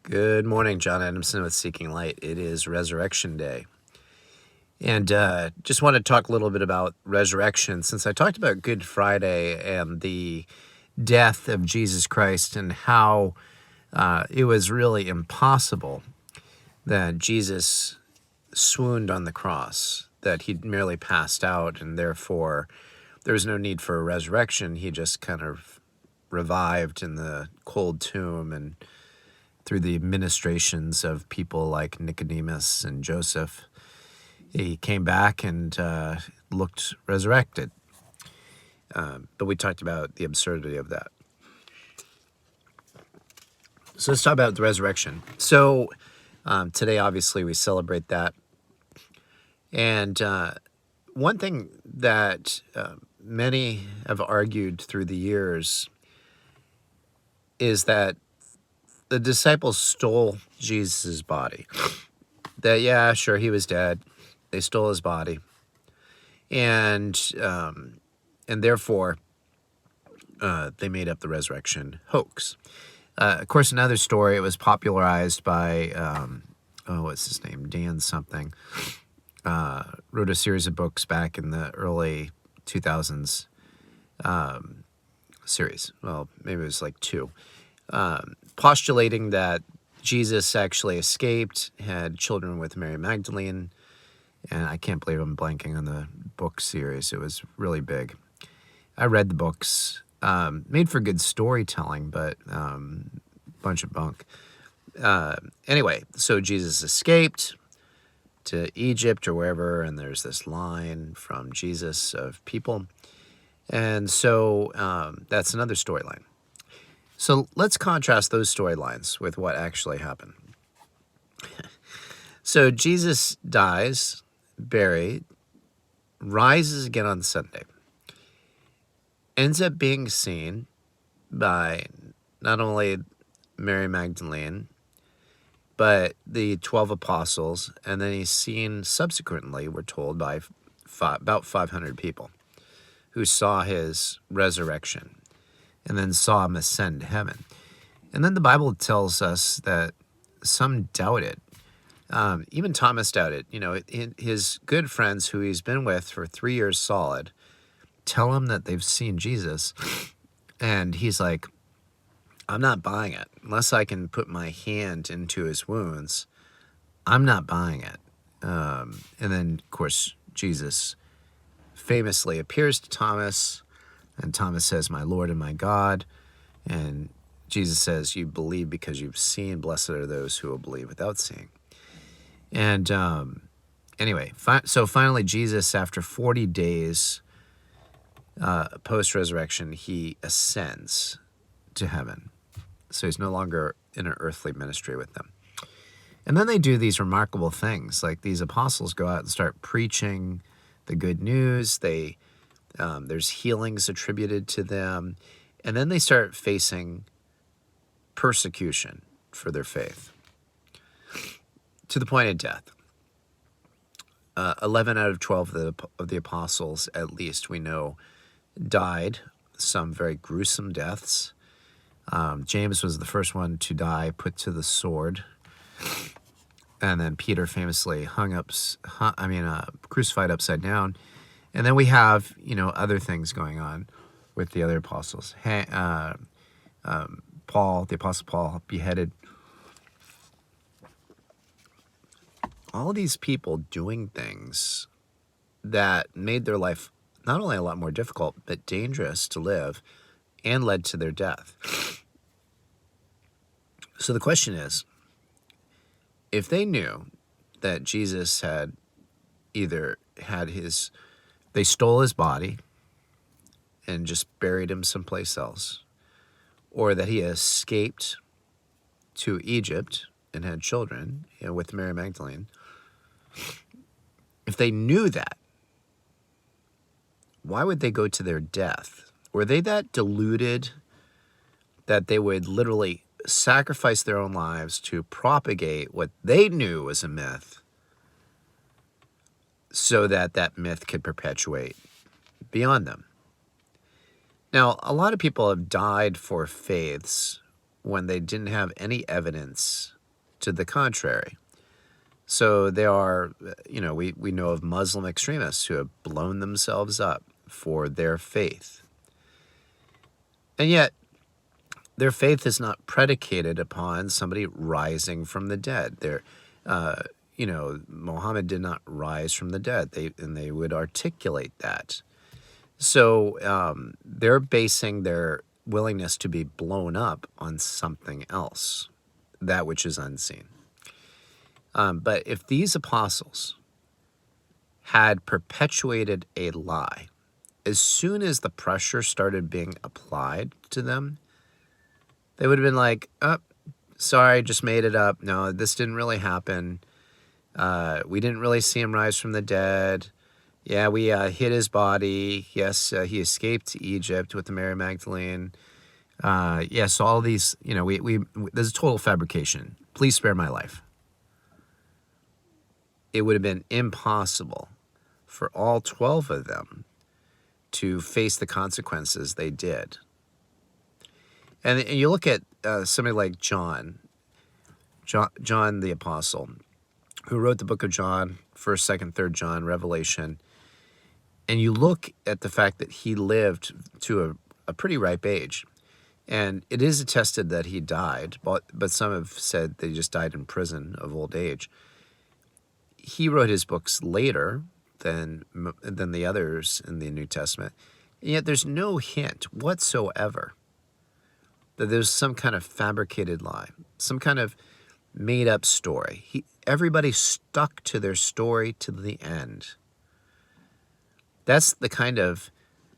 Good morning, John Adamson with Seeking Light. It is Resurrection Day. And just want to talk a little bit about resurrection. Since I talked about Good Friday and the death of Jesus Christ and how it was really impossible that Jesus swooned on the cross, that he merely passed out, and therefore there was no need for a resurrection. He just kind of revived in the cold tomb and through the administrations of people like Nicodemus and Joseph, he came back and looked resurrected. But we talked about the absurdity of that. So let's talk about the resurrection. So today, obviously, we celebrate that. And one thing that many have argued through the years is that the disciples stole Jesus' body. That, yeah, sure, he was dead. They stole his body. And therefore, they made up the resurrection hoax. Of course, another story, it was popularized by, what's his name? Dan something. Wrote a series of books back in the early 2000s series. Well, maybe it was like two. Postulating that Jesus actually escaped, had children with Mary Magdalene, and I can't believe I'm blanking on the book series. It was really big. I read the books, made for good storytelling, but bunch of bunk. Anyway, so Jesus escaped to Egypt or wherever, and there's this line from Jesus of people. And so that's another storyline. So let's contrast those storylines with what actually happened. So Jesus dies, buried, rises again on Sunday, ends up being seen by not only Mary Magdalene, but the 12 apostles, and then he's seen subsequently, we're told, by about 500 people who saw his resurrection and then saw him ascend to heaven. And then the Bible tells us that some doubted. Even Thomas doubted. You know, his good friends who he's been with for 3 years solid tell him that they've seen Jesus. And he's like, I'm not buying it. Unless I can put my hand into his wounds, I'm not buying it. And then, of course, Jesus famously appears to Thomas, and Thomas says, my Lord and my God. And Jesus says, you believe because you've seen. Blessed are those who will believe without seeing. And anyway, so finally Jesus, after 40 days post-resurrection, he ascends to heaven. So he's no longer in an earthly ministry with them. And then they do these remarkable things, like these apostles go out and start preaching the good news. There's healings attributed to them. And then they start facing persecution for their faith to the point of death. 11 out of 12 of the apostles, at least, we know, died some very gruesome deaths. James was the first one to die, put to the sword. And then Peter famously crucified upside down. And then we have, other things going on with the other apostles. Paul, the Apostle Paul, beheaded. All these people doing things that made their life not only a lot more difficult, but dangerous to live, and led to their death. So the question is, if they knew that Jesus had either they stole his body and just buried him someplace else, or that he escaped to Egypt and had children with Mary Magdalene, if they knew that, why would they go to their death? Were they that deluded that they would literally sacrifice their own lives to propagate what they knew was a myth so that that myth could perpetuate beyond them? Now, a lot of people have died for faiths when they didn't have any evidence to the contrary. So there are, we know of Muslim extremists who have blown themselves up for their faith. And yet, their faith is not predicated upon somebody rising from the dead. Muhammad did not rise from the dead. They would articulate that. So they're basing their willingness to be blown up on something else, that which is unseen. But if these apostles had perpetuated a lie, as soon as the pressure started being applied to them, they would have been like, oh, sorry, just made it up. No, this didn't really happen. We didn't really see him rise from the dead. Yeah, we hid his body. Yes, he escaped to Egypt with the Mary Magdalene. Yes, all these, this is total fabrication. Please spare my life. It would have been impossible for all 12 of them to face the consequences they did. And you look at somebody like John the Apostle, who wrote the book of John, 1st, 2nd, 3rd John, Revelation, and you look at the fact that he lived to a pretty ripe age. And it is attested that he died, but some have said that he just died in prison of old age. He wrote his books later than the others in the New Testament, and yet there's no hint whatsoever that there's some kind of fabricated lie, some kind of made-up story. Everybody stuck to their story to the end. That's the kind of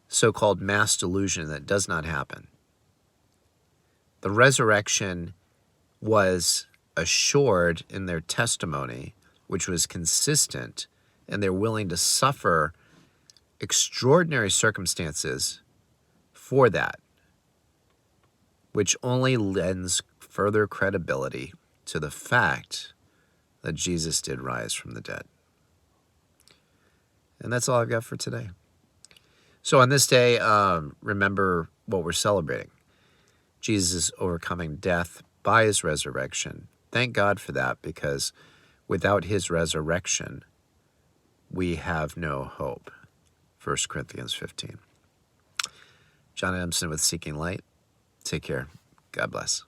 so-called mass delusion that does not happen. The resurrection was assured in their testimony, which was consistent, and they're willing to suffer extraordinary circumstances for that, which only lends further credibility to the fact that Jesus did rise from the dead. And that's all I've got for today. So on this day, remember what we're celebrating. Jesus overcoming death by his resurrection. Thank God for that, because without his resurrection, we have no hope. 1 Corinthians 15. John Adamson with Seeking Light. Take care. God bless.